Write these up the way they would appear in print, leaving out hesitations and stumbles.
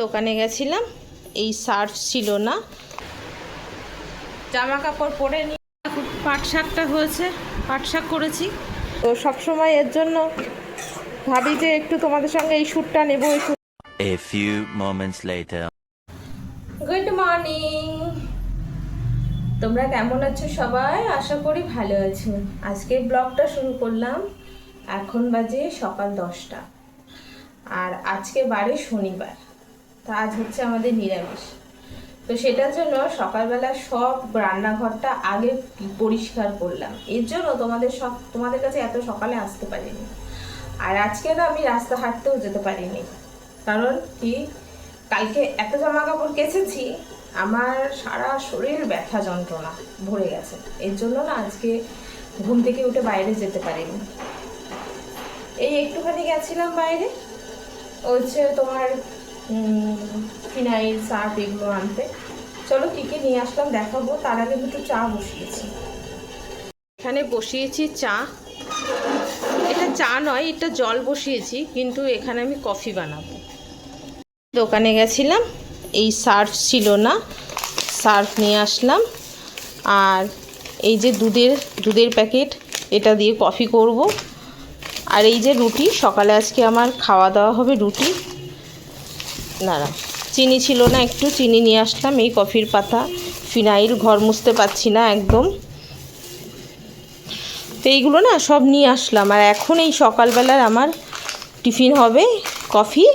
দোকানে গেছিলাম, এই সার্ফ ছিল না, জামা কাপড় পরে নিয়ে পাট শাকটা হয়েছে, পাট শাক করেছি। তো সবসময় এর জন্য ভাবি যে একটু তোমাদের সঙ্গে এই শ্যুটটা নেবো। A few moments later. Good morning, তোমরা কেমন আছো সবাই? আশা করি ভালো আছো। আজকে ব্লগটা শুরু করলাম, এখন বাজে সকাল 10টা, আর আজকে বারে শনিবার, তা আজ হচ্ছে আমাদের নিরামিষ। তো সেটার জন্য সকালবেলা সব রান্নাঘরটা আগে পরিষ্কার করলাম, এর জন্য তোমাদের কাছে এত সকালে আসতে পারিনি। আর আজকে না আমি রাস্তা হাঁটতেও যেতে পারিনি, কারণ কি কালকে এত জামা কাপড় কেচেছি, আমার সারা শরীর ব্যথা যন্ত্রণা ভরে গেছে, এর জন্য না আজকে ঘুম থেকে উঠে বাইরে যেতে পারিনি। এই একটুখানি গেছিলাম বাইরে, হচ্ছে তোমার ফিনাইল সার্ফ এগুলো আনতে। চলো কী কী নিয়ে আসলাম দেখাবো, তার আগে দুটো চা বসিয়েছি। এখানে বসিয়েছি চা, এটা চা নয়, এটা জল বসিয়েছি, কিন্তু এখানে আমি কফি বানাবো। দোকানে গেছিলাম, এই সার্ফ ছিল না, সার্ফ নিয়ে আসলাম। আর এই যে দুধের প্যাকেট, এটা দিয়ে কফি করব। আর এই যে রুটি, সকালে আজকে আমার খাওয়া দাওয়া হবে রুটি। না চিনি ছিল না, একটু চিনি নিয়ে আসলাম, এই কফির পাতা, ফিনাইল, ঘর মুছতে পারছি না একদম, তো এইগুলো না সব নিয়ে আসলাম। আর এখন এই সকালবেলার আমার টিফিন হবে কফি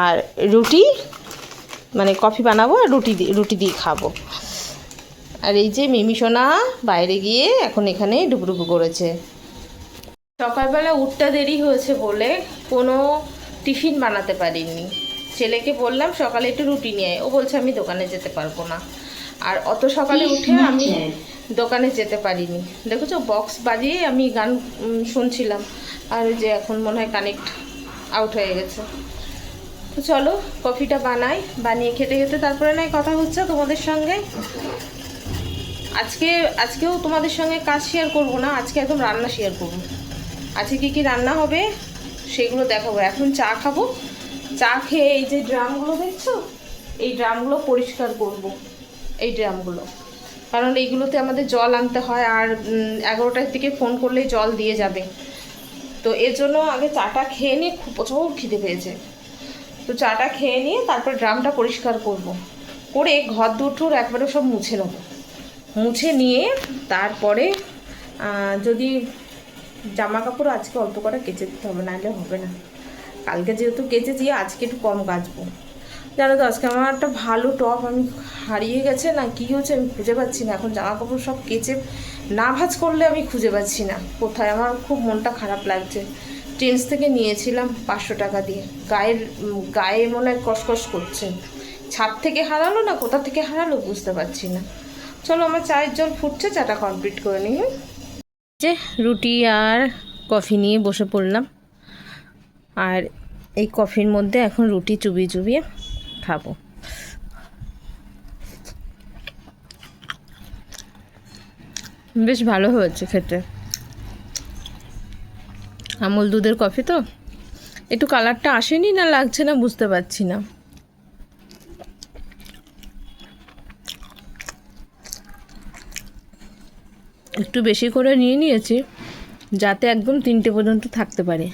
আর রুটি, মানে কফি বানাবো আর রুটি দিয়ে খাবো। আর এই যে মিমিসোনা বাইরে গিয়ে এখন এখানে ডুবডুবু করেছে। সকালবেলা উঠতে দেরি হয়েছে বলে কোনো টিফিন বানাতে পারিনি। ছেলেকে বললাম সকালে একটু রুটি নিয়ে, ও বলছে আমি দোকানে যেতে পারবো না। আর অত সকালে উঠে আমি দোকানে যেতে পারিনি। দেখেছো বক্স বাজিয়ে আমি গান শুনছিলাম, আর যে এখন মনে হয় কানেক্ট আউট হয়ে গেছে। তো চলো কফিটা বানিয়ে খেতে খেতে তারপরে নয় কথা হচ্ছে তোমাদের সঙ্গে। আজকেও তোমাদের সঙ্গে কাজ শেয়ার করব না, আজকে একদম রান্না শেয়ার করব। আজকে কী রান্না হবে সেগুলো দেখাবো। এখন চা খাবো, চা খেয়ে এই যে ড্রামগুলো দেখছো, এই ড্রামগুলো পরিষ্কার করব, এই ড্রামগুলো, কারণ এইগুলোতে আমাদের জল আনতে হয়, আর 11টার দিকে ফোন করলেই জল দিয়ে যাবে। তো এর জন্য আগে চাটা খেয়ে নিয়ে প্রচুর খিদে পেয়েছে, তো চাটা খেয়ে নিয়ে তারপর ড্রামটা পরিষ্কার করে ঘর দুটোর একবারে সব মুছে নিয়ে তারপরে যদি জামা কাপড় আজকে অল্প করে কেচে দিতে হবে, নাহলে হবে না। কালকে যেহেতু কেচেছি, আজকে একটু কম কাচবো। জানো তো আজকে আমার একটা ভালো টপ আমি হারিয়ে গেছে, না কি হচ্ছে আমি খুঁজে পাচ্ছি না। এখন জামা কাপড় সব কেচে না ভাঁজ করলে আমি খুঁজে পাচ্ছি না কোথায়। আমার খুব মনটা খারাপ লাগছে। ট্রেন্স থেকে নিয়েছিলাম 500 টাকা দিয়ে, গায়ে মনে হয় কসকস করছে। ছাদ থেকে হারালো না কোথা থেকে হারালো বুঝতে পারছি না। চলো আমার চায়ের জল ফুটছে, চাটা কমপ্লিট করে নিই। যে রুটি আর কফি নিয়ে বসে পড়লাম, আর এই কফির মধ্যে এখন রুটি চুবিয়ে খাবো। বেশ ভালো হয়েছে খেতে, আমুল দুধের কফি তো। একটু কালারটা আসেনি না লাগছে না বুঝতে পারছি না। একটু বেশি করে নিয়েছি যাতে একদম 3টে পর্যন্ত থাকতে পারে।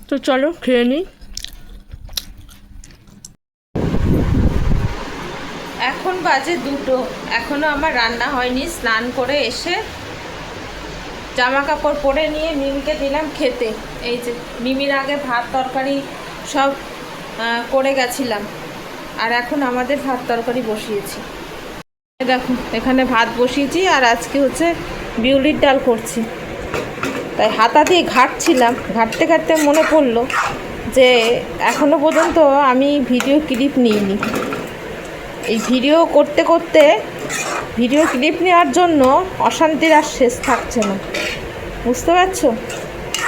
তো চলো খেয়ে নিই। এখন বাজে 2টো, এখনও আমার রান্না হয়নি। স্নান করে এসে জামা কাপড় পরে নিয়ে মিমিকে দিলাম খেতে। এই যে মিমির আগে ভাত তরকারি সব করে গেছিলাম, আর এখন আমাদের ভাত তরকারি বসিয়েছি। দেখো এখানে ভাত বসিয়েছি, আর আজকে হচ্ছে বিউলির ডাল করছি। তাই হাতা দিয়ে ঘাঁটতে মনে পড়লো যে এখনও পর্যন্ত আমি ভিডিও ক্লিপ নিইনি। এই ভিডিও ক্লিপ নেওয়ার জন্য অশান্তির আর শেষ থাকছে না, বুঝতে পারছো?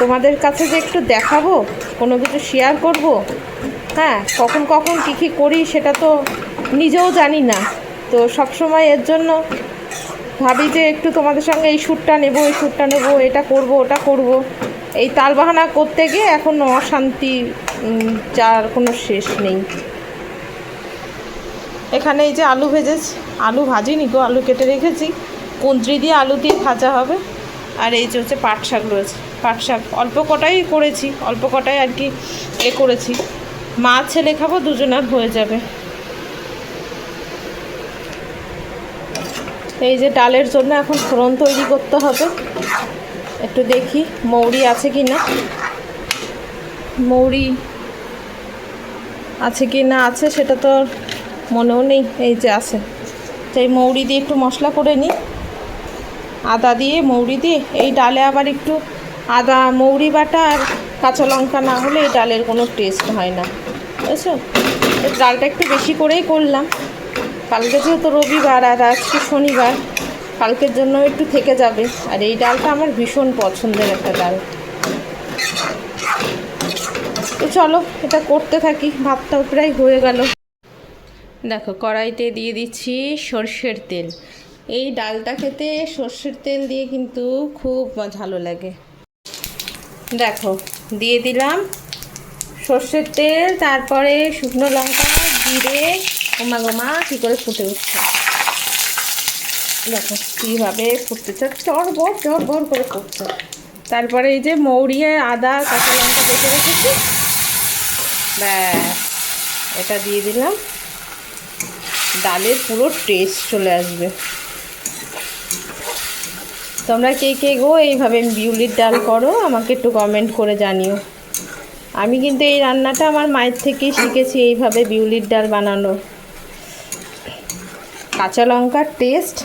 তোমাদের কাছে যে একটু দেখাবো, কোনো কিছু শেয়ার করব, হ্যাঁ কখন কী করি সেটা তো নিজেও জানি না। তো সব সময় এর জন্য ভাবি যে একটু তোমাদের সঙ্গে এই শ্যুটটা নেব, এই শ্যুটটা নেব, এটা করব, ওটা করব, এই তালবাহানা করতে গিয়ে এখন অশান্তি, যার কোনো শেষ নেই। এখানে এই যে আলু ভেজেছি, আলু ভাজিনি গো, আলু কেটে রেখেছি, কুঁদরি দিয়ে আলু দিয়ে ভাজা হবে। আর এই যে হচ্ছে পাট শাক রয়েছে, পাট শাক অল্প কটাই করেছি, অল্প কটাই আর কি করেছি, মা ছেলে খাবো, দুজনের হয়ে যাবে। এই যে ডালের জন্য এখন ফোড়ন তৈরি করতে হবে, একটু দেখি মৌরি আছে কি না, মৌরি আছে কি না, আছে সেটা তো মনেও নেই। এই যে আছে, সেই মৌরি দিয়ে একটু মশলা করে নিই, আদা দিয়ে মৌরি দিয়ে। এই ডালে আবার একটু আদা মৌরি বাটা আর কাঁচা লঙ্কা না হলে এই ডালের কোনো টেস্ট হয় না, বুঝেছো? ডালটা একটু বেশি করেই করলাম, কালকে যেহেতু রবিবার আর আজকে শনিবার, কালকের জন্য একটু থেকে যাবে। আর এই ডালটা আমার ভীষণ পছন্দের একটা ডাল। তো চলো এটা করতে থাকি, ভাতটাও প্রায় হয়ে গেল। দেখো কড়াইতে দিয়ে দিচ্ছি সর্ষের তেল। এই ডালটা খেতে সর্ষের তেল দিয়ে কিন্তু খুব ভালো লাগে। দেখো দিয়ে দিলাম সর্ষের তেল, তারপরে শুকনো লঙ্কা, জিরে, গোমা গোমা কী করে ফুটে উঠছে, দেখো কীভাবে ফুটতেছে, চড়বড় করে ফুটছে। তারপরে এই যে মৌরি, আদা, কাঁচা লঙ্কা বেটে রেখেছি, ব্যাস এটা দিয়ে দিলাম, ডালের পুরো টেস্ট চলে আসবে। তোমরা কে কে গো এইভাবে বিউলির ডাল করো আমাকে একটু কমেন্ট করে জানিও। আমি কিন্তু এই রান্নাটা আমার মায়ের থেকেই শিখেছি, এইভাবে বিউলির ডাল বানানো। কাঁচা লঙ্কার টেস্ট,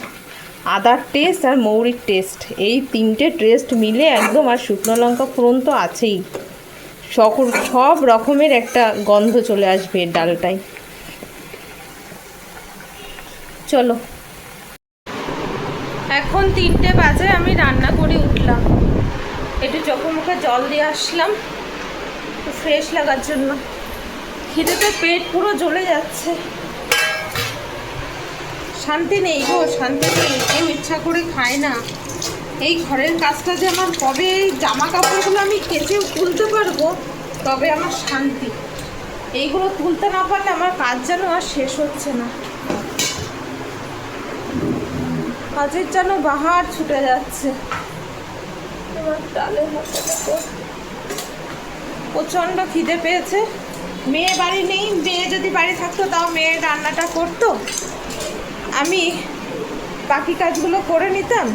আদার টেস্ট আর মৌরির টেস্ট, এই তিনটে টেস্ট মিলে একদম, আর শুকনো লঙ্কা ফোড়ন তো আছেই, সব রকমের একটা গন্ধ চলে আসবে এর ডালটায়। চলো এখন 3টে বাজে, আমি রান্না করে উঠলাম, একটু চোখে মুখে জল দিয়ে আসলাম ফ্রেশ লাগার জন্য। খিদেতে পেট পুরো জ্বলে যাচ্ছে, শান্তি নেই গো, শান্তি নেই, কেউ ইচ্ছা করে খায় না। এই ঘরের কাজটা যে আমার কবে, এই জামা কাপড়গুলো আমি কেচে তুলতে পারবো তবে আমার শান্তি, এইগুলো তুলতে না পারলে আমার কাজ যেন আর শেষ হচ্ছে না, কাজের যেন বাহার ছুটে যাচ্ছে। ডালের মশলাটা প্রচণ্ড খিদে পেয়েছে। মেয়ে বাড়ি নেই, মেয়ে যদি বাড়ি থাকতো তাও মেয়ের রান্নাটা করতো, আমি বাকি কাজগুলো করে নিতাম,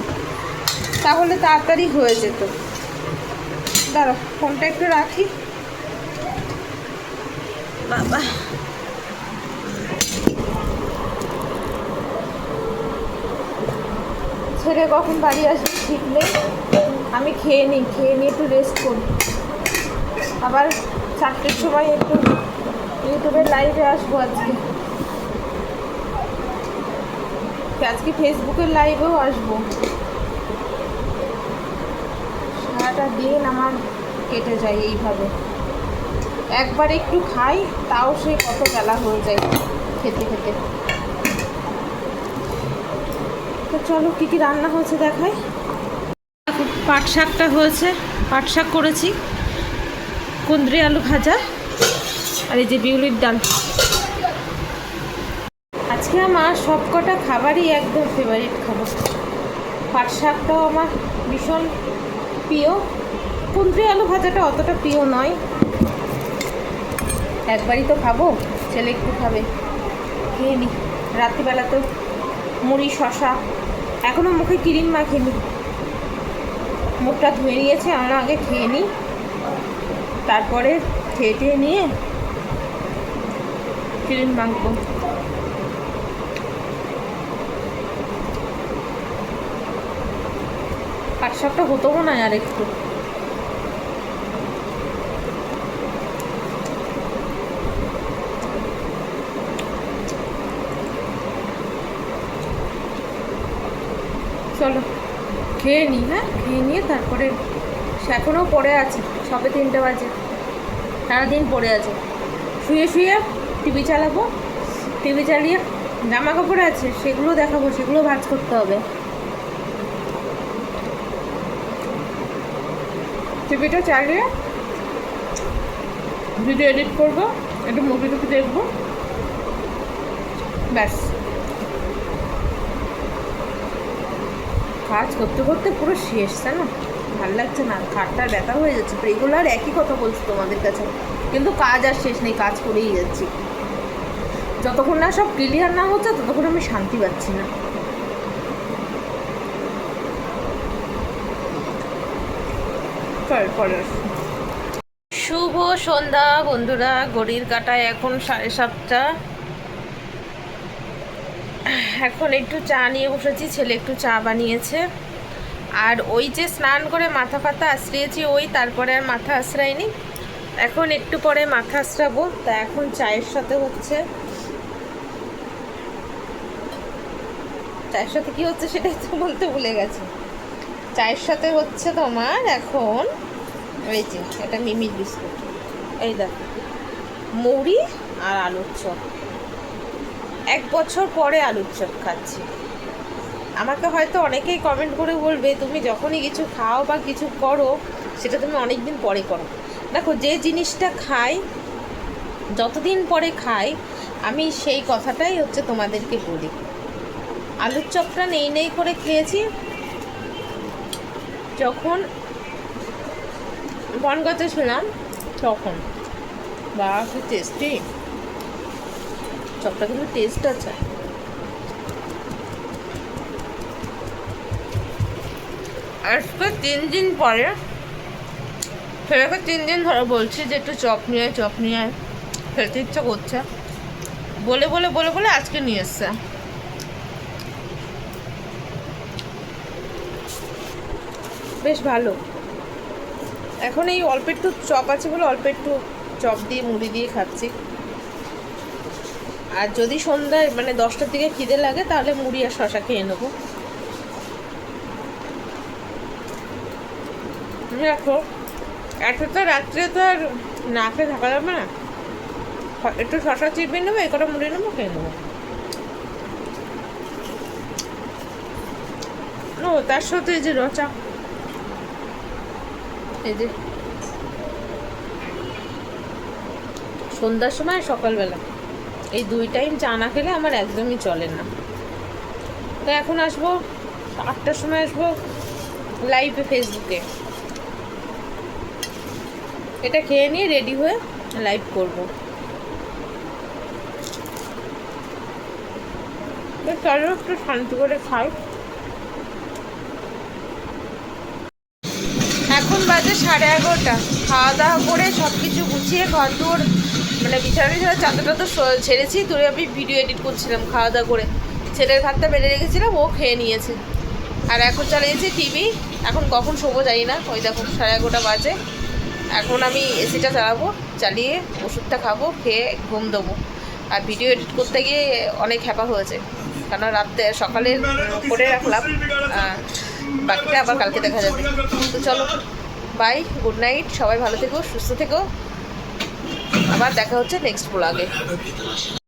তাহলে তাড়াতাড়ি হয়ে যেত। দাঁড়া ফোনটা একটু রাখি। বাবা ছেলে কখন বাড়ি আসবে ঠিক নেই, আমি খেয়ে নিই, খেয়ে নিয়ে একটু রেস্ট করি, আবার 4টের সময় একটু ইউটিউবের লাইভে আসবো। আজকে ফেসবুকের লাইভেও আসবো। সারাটা দিন আমার কেটে যায় এইভাবে, একবার একটু খাই তাও সে কত বেলা হয়ে যায় খেতে খেতে। তো চলো কী কী রান্না হয়েছে দেখাই। পাট শাকটা হয়েছে, পাট শাক করেছি, কুঁদরি আলু ভাজা, আর এই যে বিউলির ডাল। আজকে আমার সবকটা খাবারই একদম ফেভারিট খাবার। পাট শাকটাও আমার ভীষণ প্রিয়, কুঁদরি আলু ভাজাটা অতটা প্রিয় নয়, একবারই তো খাবো, ছেলে একটু খাবে, খেয়ে নিই। রাত্রিবেলা তো মুড়ি শশা, এখনও মুখে ক্রিম মাখিনি, মুখটা ধুয়ে নিয়েছে, আমরা আগে খেয়ে নিই, তারপরে খেয়ে নিয়ে ক্রিম মাখবো। পাট শাকটা হতো না আর একটু, চলো খেয়ে নিই। হ্যাঁ খেয়ে নিয়ে তারপরে, সে এখনও পড়ে আছে, সবে 3টে বাজে, সারাদিন পড়ে আছে, শুয়ে শুয়ে টিভি চালাবো, টিভি চালিয়ে জামা কাপড় আছে সেগুলো দেখাবো, সেগুলো ভাঁজ করতে হবে, টিভিটা চালিয়ে ভিডিও এডিট করবো, একটু মুভি টুভি দেখবো, ব্যাস। কাজ করতে করতে পুরো শেষ, জানো, ভালো লাগছে না, খাটটার ব্যথা হয়ে যাচ্ছে। রেগুলার একই কথা বলছি তোমাদের কাছে, কিন্তু কাজ আর শেষ নেই, কাজ করেই যাচ্ছি। যতক্ষণ না সব ক্লিয়ার না হচ্ছে ততক্ষণ আমি শান্তি পাচ্ছি না। শুভ সন্ধ্যা বন্ধুরা, ঘড়ির কাঁটায় এখন 7:30। এখন একটু চা নিয়ে বসেছি, ছেলে একটু চা বানিয়েছে। আর ওই যে স্নান করে মাথা ফাথা আশ্রিয়েছি, ওই তারপরে আর মাথা আশ্রাইনি, এখন একটু পরে মাথা আশ্রাবো। তা এখন চায়ের সাথে হচ্ছে, চায়ের সাথে কি হচ্ছে সেটাই তো বলতে ভুলে গেছে। চায়ের সাথে হচ্ছে তোমার এখন এই যে এটা মিমির বিস্কুট, এই দেখো, মুড়ি আর আলুর চপ। 1 বছর পরে আলুর চপ খাচ্ছি। আমাকে হয়তো অনেকেই কমেন্ট করে বলবে, তুমি যখনই কিছু খাও বা কিছু করো সেটা তুমি অনেক দিন পরে করো। দেখো, যে জিনিসটা খাই, যতদিন পরে খাই, আমি সেই কথাটাই হচ্ছে তোমাদেরকে বলি। আলুর চপটা নেই করে খেয়েছি যখন বনগাঁতে ছিলাম তখন। বা কি টেস্টি, চপটা কিন্তু টেস্ট আছে। আজকে 3 দিন পরে, ছেলেকে 3 দিন ধরে বলছি যে একটু চপ নিয়ে খেতে ইচ্ছা করছে, বলে বলে বলে বলে আজকে নিয়ে এসছে। বেশ ভালো। এখন এই অল্প একটু চপ আছে বলে অল্প একটু চপ দিয়ে মুড়ি দিয়ে খাচ্ছি। আর যদি সন্ধ্যায় মানে 10টার দিকে খিদে লাগে তাহলে মুড়ি আর শশা খেয়ে নেবো। দেখো, এতটা রাত্রে তো আর না খেয়ে থাকা যাবে না, একটু শশা চিবিয়ে নেবো, একটা মুড়ি নেবো, খেয়ে নেবো। ও তার সাথে এই যে রচা, এই যে সন্ধ্যার সময় সকালবেলা এই 2 টাইম চা না খেলে আমার একদমই চলে না। তো এখন আসবো 8টার সময়, আসবো লাইভে ফেসবুকে, এটা খেয়ে নিয়ে রেডি হয়ে লাইভ করবো। চলো একটু শান্তি করে খাই। এখন বাজে 11:30। খাওয়া দাওয়া করে সব কিছু গুছিয়ে ঘর দৌড় মানে বিছানা চাদরটা তো ছেড়েছি, তোরে আমি ভিডিও এডিট করছিলাম খাওয়া দাওয়া করে। ছেলের ভাতটা বেড়ে রেখেছিলাম, ও খেয়ে নিয়েছে। আর এখন চালিয়েছি টিভি। এখন কখন শোবো জানি না, ওই দেখো 11:30 বাজে। এখন আমি এসিটা চালাবো, চালিয়ে ওষুধটা খাবো, খেয়ে ঘুম দেবো। আর ভিডিও এডিট করতে গিয়ে অনেক হ্যাপা হয়েছে, কারণ রাত্রে সকালে করে রাখলাম, বাকিটা আবার কালকে দেখা যাবে। তো চলো, বাই, গুড নাইট, সবাই ভালো থেকো, সুস্থ থেকো, আবার দেখা হচ্ছে নেক্সট ব্লগে।